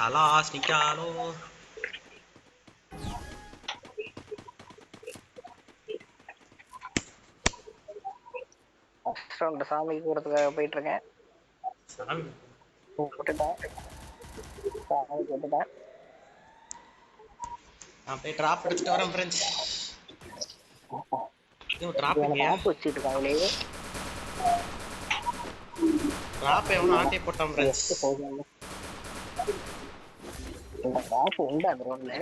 Salah Snicalo. Restaurant சாமி கூடத்துக்காக போயிட்டு இருக்கேன். சாமி போட்டுட்டேன் சாமி போட்டுட்டேன். நான் போய் டிராப் எடுத்துட்டு வரேன் ஃப்ரெண்ட்ஸ். டிராப் மேப் வச்சுட்டு இருக்காங்களே. டிராப் எவனோ ஆட்டே போட்டான் ஃப்ரெண்ட்ஸ். இந்த டிராப் உண்டு அந்த ரோட்ல.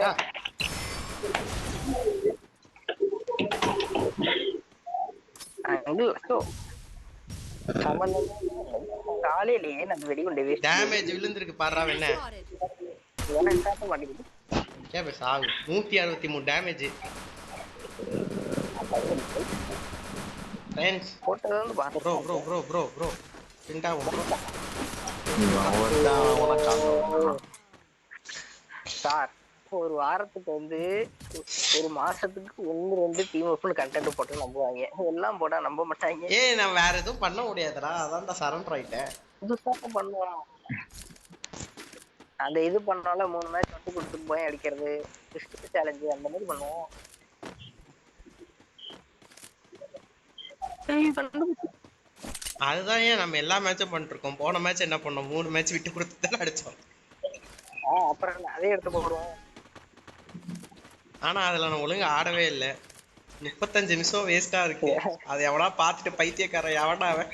காலையிலேயே நம்ம வெடிகுண்டு டேமேஜ் விழுந்திருக்கு பாறா என்ன மாட்டேங்குது. கேப்ப சாவு 163 டேமேஜ். ஃப்ரெண்ட்ஸ் போட்டது வந்து bro bro bro bro bro Pinta bro sir ஒரு வாரத்துக்கு வந்து ஒரு மாசத்துக்கு 1-2 டீம் அப்னு கண்டென்ட் போட்டு நம்புவாங்க. எல்லாம் போட்டா நம்ப மாட்டாங்க. ஏய் நான் வேற எதுவும் பண்ண முடியாதுடா. அதான்டா சரண்டர் ஆயிட்டேன். புதுசா பண்ணுவான். அந்த இது பண்ணாலும் 3 மேட்ச் வந்து கொடுத்துட்டு போய் அடிக்கிறது சேலஞ்சு அந்த மாதிரி பண்ணுவோம். அதுதான் ஏன் நம்ம எல்லா மேட்சும் பண்ணிட்டு இருக்கோம். போன மேட்ச் என்ன பண்ணோம்? 3 மேட்ச் விட்டு கொடுத்து தான் அடிச்சோம். அப்புறம் அதே எடுத்து போடுவோம். ஆனா அதுல நான் ஒழுங்கா ஆடவே இல்லை. 35 நிமிஷம் வேஸ்டா இருக்கு. அதை எவனா பார்த்துட்டு பைத்தியக்காரன் எவனா அவன்.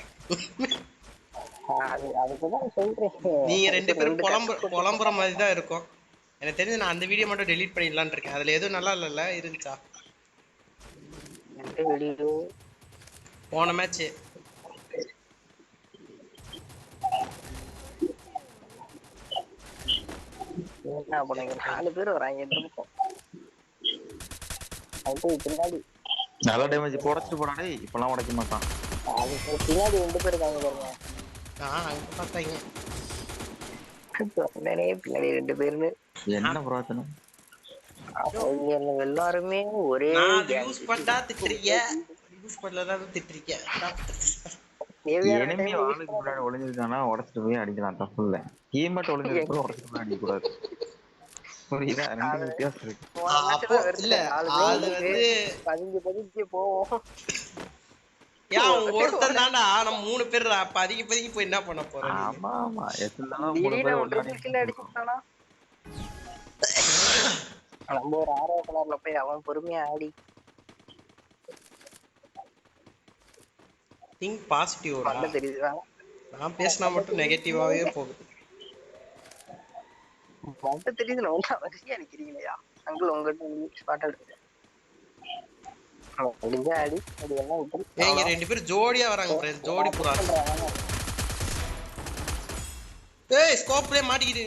நீங்க 2 பேரும் புலம்புற மாதிரி தான் இருக்கும். எனக்கு தெரிஞ்சு நான் அந்த வீடியோ மட்டும் டெலீட் பண்ணிடலான்னு இருக்கேன். அதுல எதுவும் நல்லா இல்ல இருந்துச்சா போன மேட்ச்? என்ன பண்ணுங்க 4 பேர் வராங்க இந்த பக்கம். பின்னாடி நல்ல டேமேஜ் உடைச்சிட்டு போறானே. இப்பெல்லாம் உடைக்க மாட்டான். பின்னாடி 2 பேர் இருக்காங்க பாருங்க. அங்க பார்த்தாங்க பின்னாடி 2 பேருன்னு என்ன பிரார்த்தனை. எல்லாருமே ஒரே யூஸ் பண்ணா திட்டுறீங்க, யூஸ் பண்ணலதான் திட்டுறீங்க. எனிமி ஆளுக்கு முன்னாடி ஒளிஞ்சிருக்கானா உடைச்சிட்டு போய் அடிக்கலாம், தப்பு இல்ல. டீம்மேட் ஒளிஞ்சிருக்கு உடைச்சிட்டு போய் அடிக்க கூடாது. புரியுதா? 2 வித்தியாசம் இருக்கு. இல்ல அது வந்து பதிஞ்சு போவோம். ஒருத்தன் தான்டா நம்ம 3 பேர் பதுங்கி போய் என்ன பண்ண போறோம்? ஆமா ஆமா எத்தனாலும் 3 பேர் அடிச்சுட்டானா நம்ம ஒரு 6 கலர்ல போய் அவன் பொறுமையா ஆடி. திங்க் பாசிட்டிவ் தெரியுதா? நான் பேசினா மட்டும் நெகட்டிவாவே போகுது. மட்டும் தெரியுதுல உங்க வரிசையா நிக்கிறீங்களா? அங்கிள் உங்ககிட்ட ஸ்பாட் எடுத்து அடி அது எல்லாம் விட்டு. ஏங்க 2 பேர் ஜோடியா வராங்க फ्रेंड्स. ஜோடி புறா. ஏய் ஸ்கோப்லயே மாட்டிக்கிட்டு.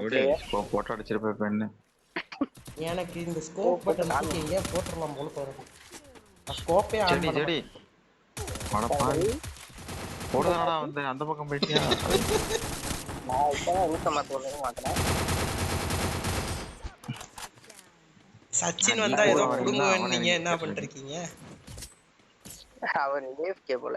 விடு ஸ்கோப் போட்டு அடிச்சிருப்ப பெண்ணு. எனக்கு இந்த ஸ்கோப் பட்டன் எங்க போட்டுறலாம் போல தோணுது. ஸ்கோப்பே ஆன் பண்ண சரி மடப்பாவி போடுறடா வந்து அந்த பக்கம் போயிட்டியா? நான் இப்பதான் ரூட்ட மாத்தறேன். சச்சின் வந்தா ஏதோ புடுங்குவேன்னு நீங்க என்ன பண்றீங்க? அவர் ஏஎஃப்கே போல.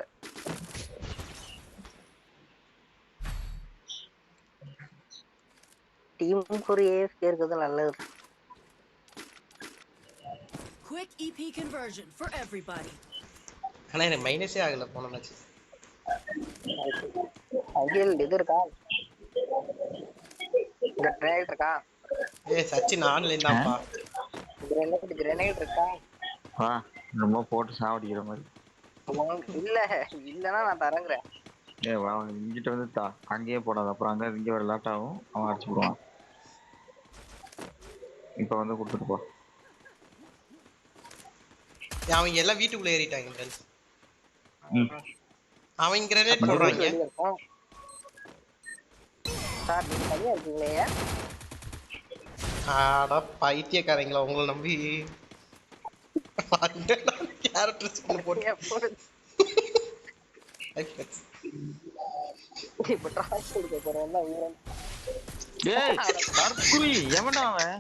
டீமுக்கு ஒரு ஏஎஃப்கே இருக்குது நல்லது. Quick EP conversion for everybody. ஆனா எனக்கு மைனஸே ஆகல போன மேட்ச். அகில் இது இருக்கா? கிரேனேட் இருக்கா? ஏய் சச்சின் ஆன்லைன் தான்ப்பா. கிரேனேட் இருக்கா? ரொம்ப போட்டு சாவடிக்கிற மாதிரி. இல்லன்னா நான் தரங்குறேன். அவன் இங்கிட்ட வந்து அங்கேயே போடாது. அப்புறம் அங்க இங்க ஒரு லேட் ஆகும். அவன் அடிச்சு போடுவான். இப்ப வந்து கொடுத்துட்டு போ. அவங்க எல்லாம் வீட்டுக்குள்ள ஏறிட்டாங்க ஃப்ரெண்ட்ஸ். அவங்க கிரேனேட் போடுறாங்க. சார் நீங்க தனியா இருக்கீங்களே? ஆடா பைத்தியக்காரங்களா உங்களை நம்பி கேரக்டர்ஸ் போட்டு இப்ப ட்ராஸ் கொடுக்க போறேன்ல வீரன். டேய் தர்குரி எவன்டா அவன்?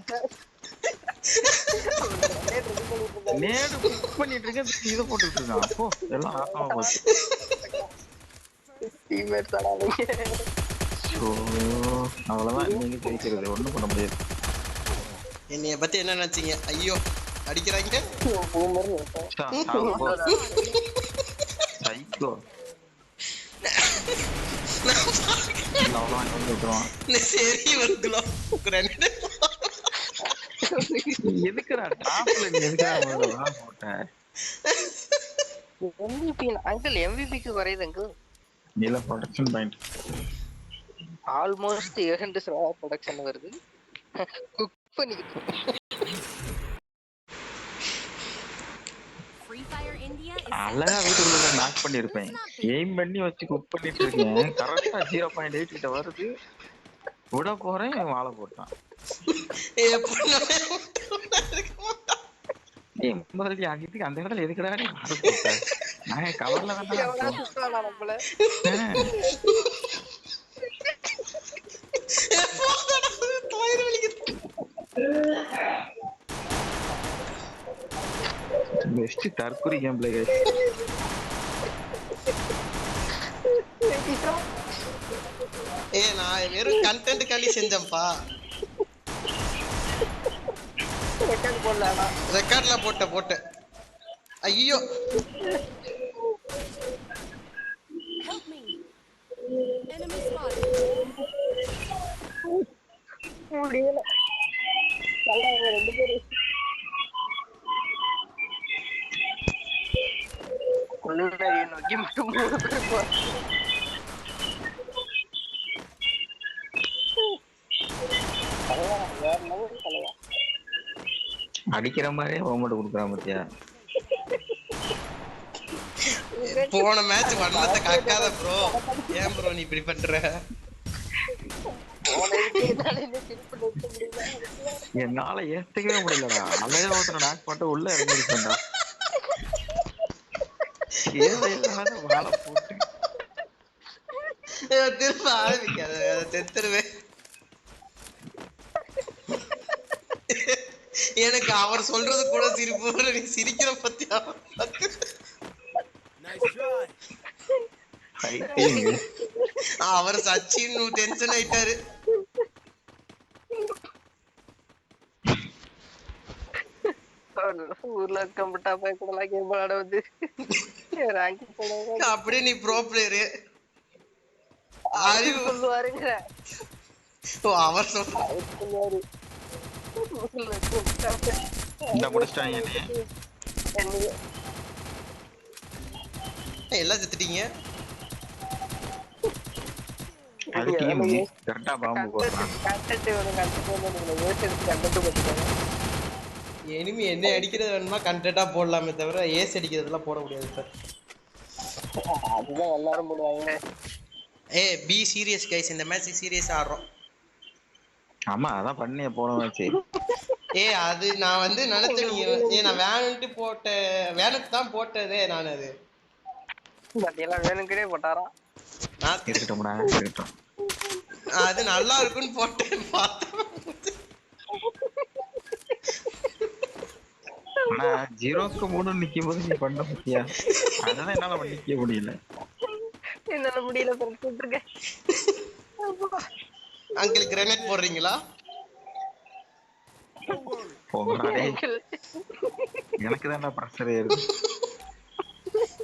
நேடு புக் பண்ணிட்டு இருக்க இத போட்டுட்டு இருக்கான். அப்போ எல்லாம் ஆமா போச்சு. டீம்மேட்ஸ் ஆடாதீங்க. ஸோ அவ்வளோதான், நீங்க ஜெயிக்கிறது ஒன்றும் பண்ண முடியாது. என்னைய பத்தி என்ன நினைச்சீங்க? ஐயோ அடிக்கிறாங்க. சைக்கோ அவ்வளோதான் வந்து விட்டுருவான். சரி வருங்களோ எதுக்குடா டாப்ல நீ எதுக்குடா போட்ட? அங்கிள் எம்விபிக்கு குறையுது அங்கிள். இல்ல ப்ரொடக்ஷன் பாயிண்ட் ஆல்மோஸ்ட் 2 ப்ரொடக்ஷன் வருது. குக் பண்ணிக்கிட்டு Free Fire India is அழகா வீட்டுக்குள்ள நாக் பண்ணிருப்பேன். எய்ம் பண்ணி வச்சு குக் பண்ணிட்டு இருக்கேன். கரெக்டா 0.8 கிட்ட வருது. விட போறேன், வாழை போட்டான். முதல்ல ஆகிட்டு அந்த இடத்துல எதுக்குடா நீ வாழை போட்ட? நான் கவர்ல நம்மள பெஸ்ட் தற்குறி கேம் பிளே கைஸ். நான் வெறும் கண்டென்ட் காலி செஞ்சேன்ப்பா. ரெக்கார்ட்ல போட்ட ஐயோ help me. Enemy spotted. முடியல. ரெண்டு பேரும் நோக்கி மட்டும் அடிக்கிற மாதிரியே ஹோம்வொர்க் கொடுக்குறான் பத்தியா? போன மேட்ச் வண்ணத்தை காக்காத ப்ரோ. ஏன் ப்ரோ நீ இப்படி பண்ற? என்னால ஏத்துக்கவே முடியலடா. அலைய ஒருத்தனை நாக் பண்ணிட்டு உள்ள இறங்கிருக்கேன்டா. தேவையில்லாத வாழை போட்டு திரும்ப ஆரம்பிக்காத, செத்துருவேன். எனக்கு அவர் சொல்றது கூட சிரிப்பு, நீ சிரிக்கிற பத்தியா? அவர் சச்சின் டென்ஷன் ஆயிட்டாரு. ஊர்ல கம்பிட்டா போய் கூட கேம் விளையாட வந்து அப்படியே நீ ப்ரோ பிளேயரு அறிவு சொல்லுவாருங்க. அவர் சொல்லுவாரு இந்த முடிச்சிட்டாங்க. எல்லாம் செத்துட்டீங்க. அது டீம் கரெக்டா பாம்பு போடுறான். எனிமி என்ன அடிக்கிறது வேணுமா கண்டென்ட்டா போடலாமே தவிர ஏஸ் அடிக்கிறதுலாம் போட முடியாது சார். அதுதான் எல்லாரும் போடுவாங்க. பி சீரியஸ் கைஸ், இந்த மேட்ச் சீரியஸ் ஆடுறோம். ஆமா அதான் பண்ணிய போன மேட்ச். அது நான் வந்து நினைச்சேன் நீங்க நான் வேணுக்கு தான் போட்டதே நான். அது எல்லாம் வேணுங்கனே போட்டாராம். இருக்கட்டும்டா இருக்கட்டும். அது நல்லா இருக்குன்னு போட்டேன் பார்த்தேன். ஆனா 0க்கு 3 நிக்கும் போது நீ பண்ண பத்தியா? அதான் என்னால நிக்க முடியல. என்னால முடியல சொல்லிட்டு அங்கிள் கிரேனேட் போடுறீங்களா? எனக்கு தான்டா பிரஷர் ஏறுது.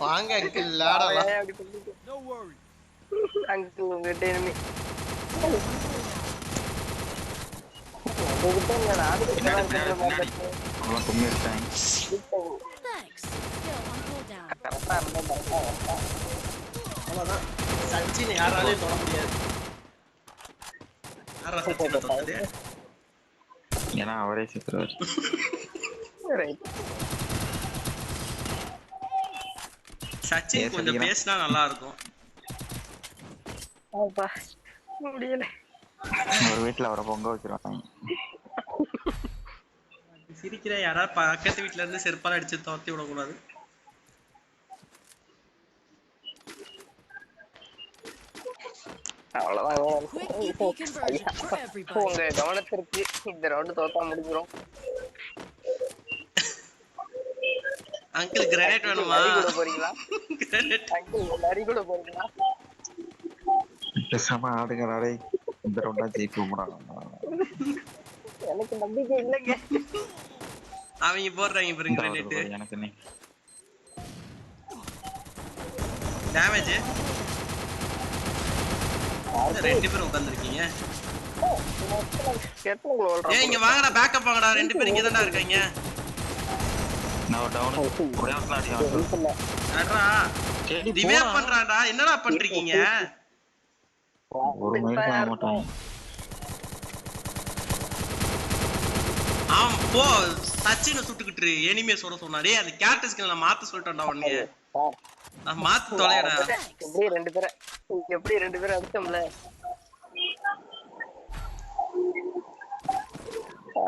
வாங்க அங்கிள் விளையாடலாம். அங்கிள் உங்ககிட்ட enemy. Thanks. Still on cooldown. அவ்வளவுதான். சச்சின் யாராலையும் தொட முடியாது. யாரா சச்சினை தொட்டது? ஏன்னா அவரே சித்துறாரு. சச்சின் கொஞ்சம் பேசினா நல்லா இருக்கும். முடியல. ஒரு வீட்டுல அவரை பொங்க வச்சிருவாங்க. சிரிக்கிற யாராவது பக்கத்து வீட்டுல இருந்து செருப்பால அடிச்சு தோத்தி விடக்கூடாது. Quick EP conversion for everybody. உங்க கவனத்திற்கு இந்த ரவுண்ட் தோத்தா முடிஞ்சிரும். அங்கிள் கிரேனேட் வேணுமா? போறீங்களா? கிரேனேட் அங்கிள் நரி கூட போறீங்களா? பேசாம ஆடுங்கடா டேய். இந்த ரவுண்டா ஜெயிப்போம்டா. எனக்கு நம்பிக்கை இல்லைங்க. அவங்க போடுறாங்க பாருங்க இந்த வருது கிரனேட். பாரு எனக்கு நீ. டேமேஜ். ரெண்டு பேரும் உட்கார்ந்திருக்கீங்க. எத்தனை ஏய் இங்க வாங்கடா, பேக்கப் வாங்கடா. ரெண்டு பேரும் இங்க தான்டா இருக்காங்க. நான் டவுன் ஒரே ஒரு அடி வந்து. அடடா. சரி ரிவே போடா. பண்றான்டா. என்னடா பண்றீங்க? ஒரு மணி பண்ண மாட்டாங்க. ஆம் போ சச்சினை சுட்டுக்கிட்டு எனிமே சொல்ல சொன்னா. டேய் அந்த கேரக்டர்ஸ்க்கு நான் மாத்த சொல்லிட்டேன்டா உடனே. நான் மாத்த தொலைடா. எப்படி ரெண்டு பேரும் அடிச்சோம்ல.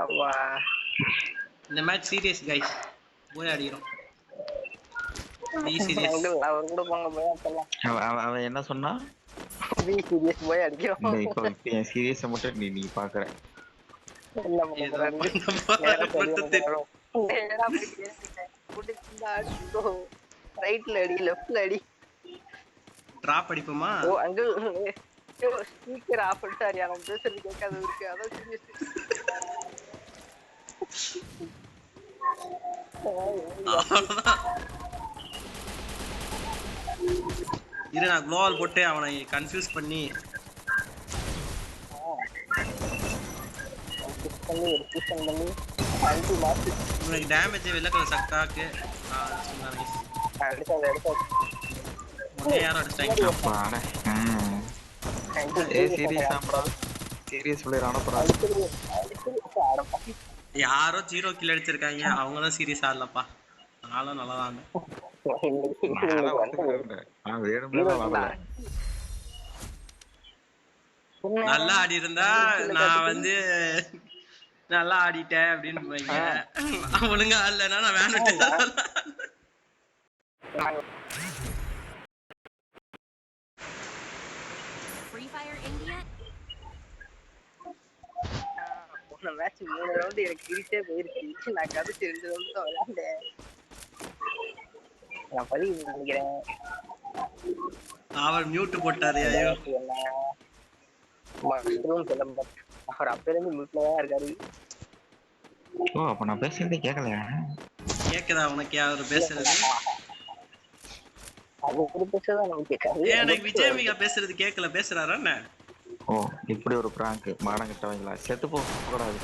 ஆமா இந்த மேட்ச் சீரியஸ் கைஸ். போய் அடிக்கிறோம். B serious. அவர் கூட போங்க போய் அப்பலாம் அவன் என்ன சொன்னா? பி சீரியஸ் போய் அடிக்கிறோம். இப்போ என் சீரியஸை மட்டும் நீ பாக்குற. என்ன பண்றாரு நேரா போய் கேளுங்க. புடிச்சா அடிச்சோ. ரைட்ல அடி லெஃப்ட்ல அடி. டிராப் அடிப்போமா? ஓ அங்கிள் ஸ்பீக்கர் ஆஃப் பண்ணிட்டாரு. நான் பேசுறது கேட்காத இருக்கு. அதான் சீரியஸ். இரு நான் குளோவால் போட்டு அவனை கன்ஃபியூஸ் பண்ணி உனக்கு டேமேஜ் வெள்ளை கலர் சக்காக்கு உடனே யாரும் அடிச்சிட்டாங்க. அப்பாடா. ஏய் சீரியஸ் ஆம்படா. சீரியஸ் பிளேயர் ஆனப்படா. யாரோ 0 கில் அடிச்சிருக்காங்க. அவங்க தான் சீரியஸ் ஆடலப்பா. நானும் நல்லா தான் நல்லா ஆடி இருந்தா நான் வந்து நல்லா ஆடிட்டேன் அப்படின்னு வைங்க. ஒழுங்கா ஆடலன்னா நான் வேணுட்டேன். Free Fire India? போன மேட்ச் 3 ரவுண்ட் எனக்கு கிழிச்சே போயிருச்சு. நான் கடைசி 2 ரவுண்ட் தான் விளையாண்டேன். நான் பழி நினைக்கிறேன். அவர் மியூட் போட்டாரு. ஐயோ மஷ்ரூம் கிளம்ப அவர் அப்பயிருந்து மியூட்ல தான் இருக்காரு. ஓ அப்ப நான் பேசுறதே கேட்கலையா? கேக்குதா உனக்கு யாரு பேசுறது? அது ஒரு பேசதான் நமக்கு கேட்காது. எனக்கு விஜயமிகா பேசுறது கேட்கல. பேசுறாரா என்ன? ஓ இப்படி ஒரு பிராங்க் மாடம் கிட்டவங்களா? செத்து போக கூடாது.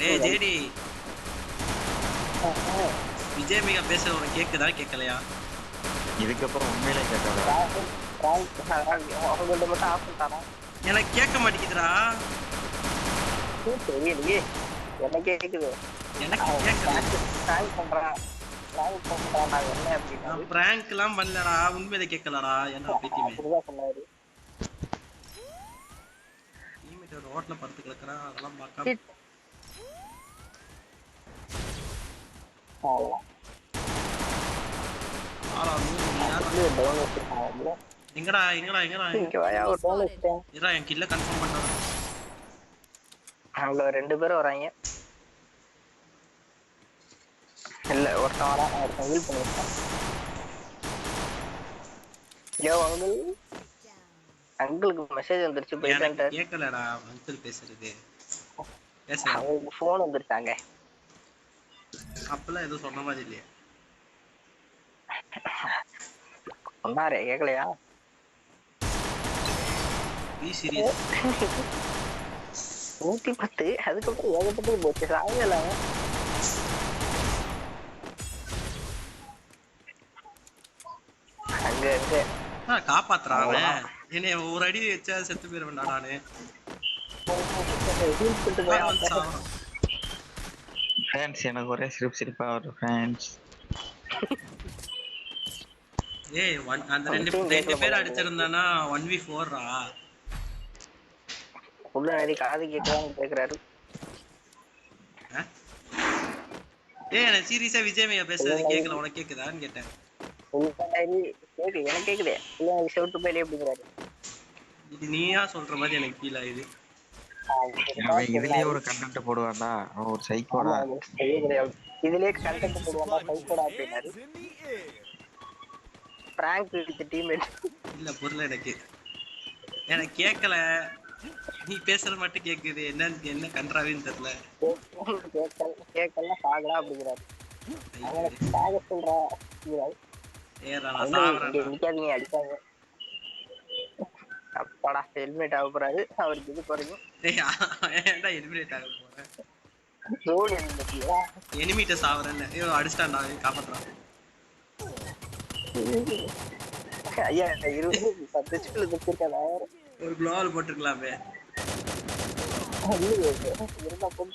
டேய் ஜேடி விஜயமிகா பேசுறது உனக்கு கேக்குதா கேட்கலையா? இதுக்கப்புறம் உண்மையிலே கேட்காதா? அவங்கள்ட்ட மட்டும் ஆஃப் பண்ணிட்டானா? எனக்கு கேட்க மாட்டேங்குதுடா. தெரியலையே எனக்கே கேக்குது. எனக்கு கேட்கல. பிராங்க் பண்றான் நான் என்ன அப்படின்னா நான் பிராங்க் எல்லாம் பண்ணலடா. உண்மையிலே கேட்கலடா. என்ன பைத்தியமே. அப்படிதான் சொன்னாரு. டீம்மேட் ரோட்ல படுத்து கிடக்குறான். அதெல்லாம் பார்க்காம எங்கடா எங்கடா எங்கடா இங்க வாயா ஒரு டோன் வச்சிட்டேன். இதா என் கில்ல கன்ஃபார்ம் பண்ணாரு. அங்க 2 பேரும் வராங்க. இல்ல ஒருத்தன் வரான். ஒருத்தன் ஹீல் பண்ணிருக்கான். யோ அங்கிளுக்கு மெசேஜ் வந்துருச்சு. போயிட்டான்டா. கேட்கலடா அங்கிள் பேசுறது. பேசுறேன். அவங்களுக்கு ஃபோன் வந்துருச்சாங்க. அப்பலாம் எதுவும் சொன்ன மாதிரி இல்லையா? சொன்னாரே கேட்கலையா? பி சீரியஸ் 110 அதுக்கப்புறம் ஏகப்பட்டது போச்சு. சாயல அங்க அங்க காப்பாத்துறான் அவன். என்னைய ஒரு அடி வச்சா செத்து போயிருவேன்டா நானு. ஃப்ரெண்ட்ஸ் எனக்கு ஒரே சிரிப்பா ஒரு ஃப்ரெண்ட்ஸ். ஏய் அந்த ரெண்டு பேர் அடிச்சிருந்தானா 1v4ரா. உள்ள நடி காது கேக்குறான்னு கேக்குறாரு. ஏய் நான் சீரியஸா விஜயமிகா பேசுறது கேக்கல. உனக்கு கேக்குதான்னு கேட்டேன். கேக்கு எனக்கு கேக்குதே. இல்ல செவுட்டு போயிலே அப்படிங்கறாரு. இது நீயா சொல்ற மாதிரி எனக்கு ஃபீல் ஆகுது. அவன் இதுலயே ஒரு கண்டென்ட் போடுவான்டா. அவன் ஒரு சைக்கோடா. இதுலயே கண்டென்ட் போடுவான்டா சைக்கோடா அப்படினாரு. Prank with teammate. இல்ல புரியல எனக்கு. எனக்கு கேட்கல. நீ பேசுறது மட்டும் கேக்குது. என்ன கன்றாவின்னு தெரியல. கேட்கல சாகலாம் அப்படிங்கிறாரு. அவனை சாக சொல்றா அப்படிங்கிறாரு. ஏறா நான் சாவறேன்டா. நிக்காதீங்க அடிப்பாங்க. அப்பாடா ஹெல்மெட் ஆக போறாரு அவருக்கு. இது குறையும். ஏன்டா எலிமினேட் ஆக போறேன்? ரோடு இல்லையா எனிமிட்ட சாவறேன்னு. ஐயோ அடிச்சிட்டான்டா, காப்பாத்துறான். ஐயா 20 10 ஸ்கில் வச்சிருக்கானே. ஒரு குளோவல் போட்டுக்கலாமே.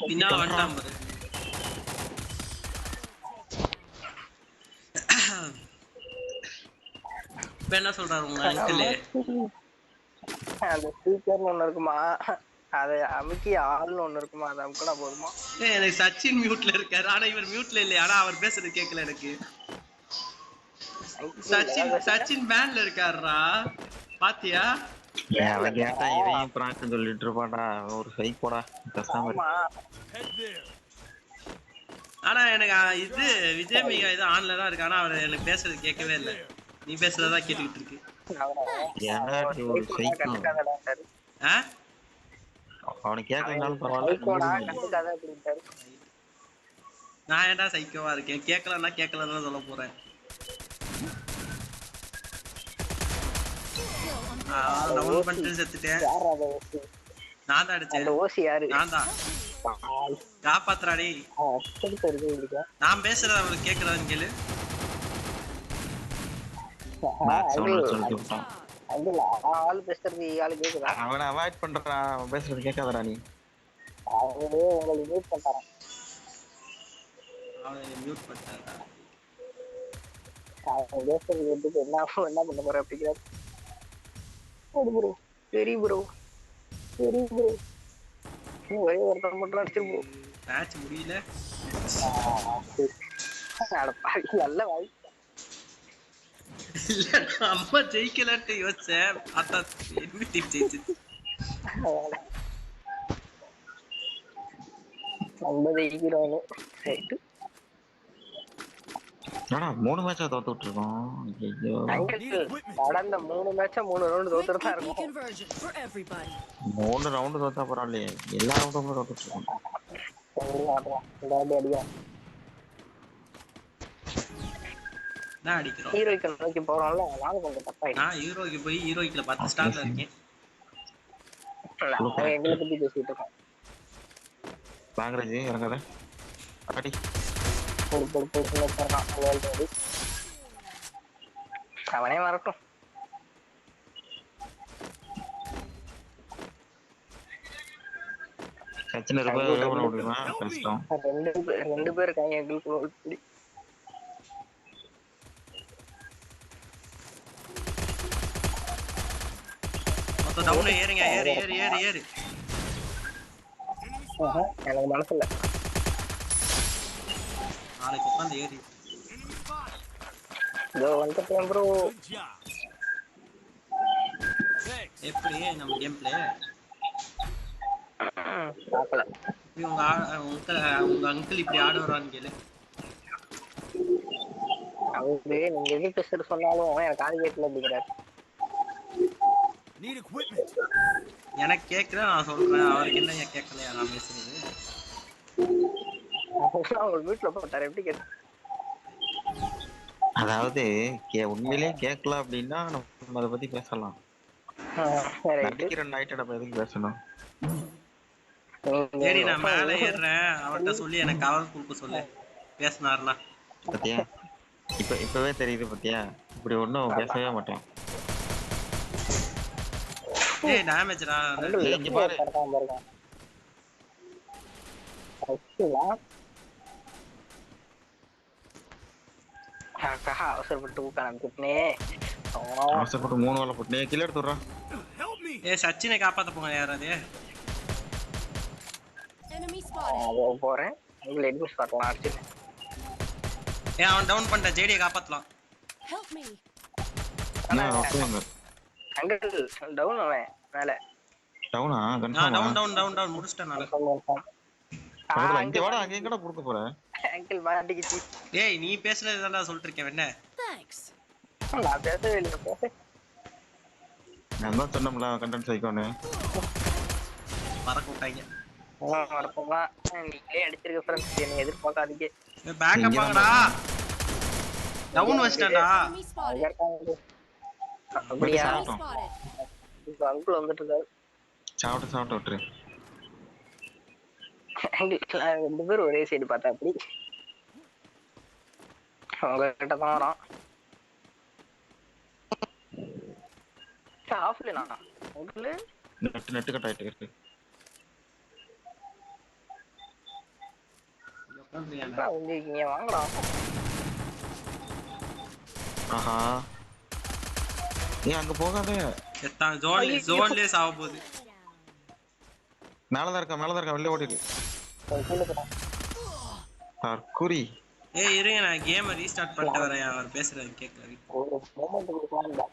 பின்னால வந்துட்டான் பாரு. இப்ப என்ன சொல்றாரு உங்க அங்கிள்? அந்த ஸ்பீக்கர்னு ஒண்ணு இருக்குமா, அதை அமுக்கி ஆள்னு ஒண்ணு இருக்குமா, அதை அமுக்கினா போதுமா? எனக்கு சச்சின் மியூட்ல இருக்காரு. ஆனா இவர் மியூட்ல இல்லையா? ஆனா அவர் பேசுறது கேட்கல எனக்கு. சச்சின் பேன்ல இருக்காருடா, பாத்தியா? அவன் கேட்டா இதையும் பிராங்க் சொல்லிட்டு இருப்பாடா. ஒரு சைக்கோடா பேசாம. ஆனா எனக்கு இது விஜய் மிகா இது ஆன்ல தான் இருக்கு. ஆனா அவர் எனக்கு பேசுறது கேட்கவே இல்லை. நீ பேசுறதா கேட்டுக்கிட்டு இருக்கு. ஒரு சைக்கோ. அவனை கேட்கலனாலும் பரவாயில்ல. நான் ஏன்டா சைக்கோவா இருக்கேன்? கேட்கலன்னா கேட்கலன்னு சொல்ல போறேன். டவுன் பண்ணிட்டு செத்துட்டேன். நான் தான் அடிச்சேன். நான் தான். காப்பாத்துறாடி. நான் பேசுறது அவருக்கு கேக்குறான்னு கேளு. அவனை அவாய்ட் பண்றான். அவன் பேசுறது கேட்காதடா நீ. அவனை மியூட் பண்ணிட்டாரா? என்ன பண்ண போற அப்படிங்கிறாரு. சரி ப்ரோ சரி ப்ரோ ஒரே ஒருத்தர் மட்டும் அடிச்சிரு ப்ரோ. மேட்ச் முடியல. நல்ல வாய். இல்ல அம்மா ஜெயிக்கலன்ட்டு யோசிச்சேன். பார்த்தா என்ன டீம் ஜெயிச்சிச்சு. நம்ம ஜெயிக்கிறோம். ரைட். என்னடா 3 மேட்சா தோத்து விட்டுருக்கோம். ஐயோ கடந்த 3 மேட்சா 3 ரவுண்ட் தோத்துறதா இருக்கும். Conversion for everybody. 3 ரவுண்ட் தோத்தா பரவாயில்லையே. எல்லா ரவுண்டும் தோத்துட்டு இருக்கோம். நான் அடிக்கிறோம். ஹீரோய்க்கு நோக்கி போறோம்ல, நாங்க கொஞ்சம் தப்பாயிடுச்சு. நான் ஹீரோய்க்கு போய் ஹீரோய்க்குல 10 ஸ்டார்ல இருக்கேன். எங்களை பத்தி பேசிட்டு இருக்கோம். பாங்கராஜ் இறங்காத. அடி. அவனே வரட்டும். சச்சின் இருப்பா கஷ்டம். 2 பேர் இருக்காங்க எங்களுக்கு. மொத்தம் டவுன் ஏறுங்க. ஏறு ஏறு ஏறு ஏறு. எனக்கு மனசுல நாளைக்கு உட்காந்து ஏறி. இதோ வந்துட்டேன் ப்ரோ. எப்படி நம்ம கேம் பிளே? பார்க்கல. உங்க அங்கிள் இப்படி ஆடுறான்னு கேளு. அவரு நீங்க எது பேசுறது சொன்னாலும் எனக்கு காது கேட்கல அப்படிங்கிறாரு. எனக்கு கேட்கல, நான் சொல்றேன். அவருக்கு என்ன கேட்கலையா நான் பேசுறது? அவங்க வீட்டுல போட்டாரு. எப்படி கேட்டு அதாவது உண்மையிலேயே கேட்கல அப்படின்னா நம்ம அதை பத்தி பேசலாம். நடிக்கிற நைட்டோட எதுக்கு பேசணும்? சரி நான் மேல ஏறுறேன். அவர்கிட்ட சொல்லி எனக்கு கவர் கொடுக்க சொல்லு பேசினாருன்னா. பத்தியா இப்பவே தெரியுது. பத்தியா இப்படி ஒன்னும் பேசவே மாட்டேன். ஏய் டேமேஜ்டா. இங்க பாரு. அவசரப்பட்டு ஊக்கானே. அவசரப்பட்டு 3 வாழை போட்டு கீழே எடுத்துடுறான். ஏ சச்சினை காப்பாத்த போங்க யாராவது. Enemy spotted. போறேன். உங்களை எனிமி ஸ்பாட்லாம் அடிச்சிருக்கேன். ஏ அவன் டவுன் பண்ணிட்ட. ஜேடியை காப்பாத்தலாம். Help me. Uncle down. அவன் மேல டவுனா? நான் டவுன் டவுன் டவுன் டவுன் முடிச்சிட்டேன் நான். அங்க வாடா. அங்க எங்கடா புடுக்க போற? அங்கிள் மாட்டிக்கிச்சு. ஏய் நீ பேசுறது தான்டா சொல்லிட்டு இருக்கேன். என்ன Thanks. நான் பேசவே இல்லையா பேச நான் தான் சொன்னோம்ல கண்டென்ட் சைக்கோன்னு. பறக்க விட்டாங்க. வரப்போமா நீங்களே அடிச்சிருக்க ஃப்ரெண்ட்ஸ் என்னை எதிர்பார்க்காதீங்க. பேக்கப் வாங்கடா. டவுன் வச்சிட்டடா. Enemy spotted. அப்படியா Enemy spotted. இப்ப அங்குள் வந்துட்டு இருக்காரு. சாப்பிட்டு விட்டுரு. ரெண்டு பேரும் ஒரே சைடு பார்த்தா அப்படி அவங்க கிட்ட தான் வரான். ஆஃப்ல நான் அங்குள் நெட்டு கட் ஆயிட்டு இருக்கு. வந்துருக்கீங்க வாங்கடா. ஆஹா ஏன் அங்க போகாதே. செத்தான். ஜோன்லயே சாவ போகுது. மேலதான் இருக்கா வெளில ஓடிடு. தற்குறி. ஏய் இருங்க நான் கேமை ரீஸ்டார்ட் பண்ணிட்டு வரேன். அவர் பேசுறது கேட்கல. ஒரு மொமெண்ட் கொடுக்கலாம்.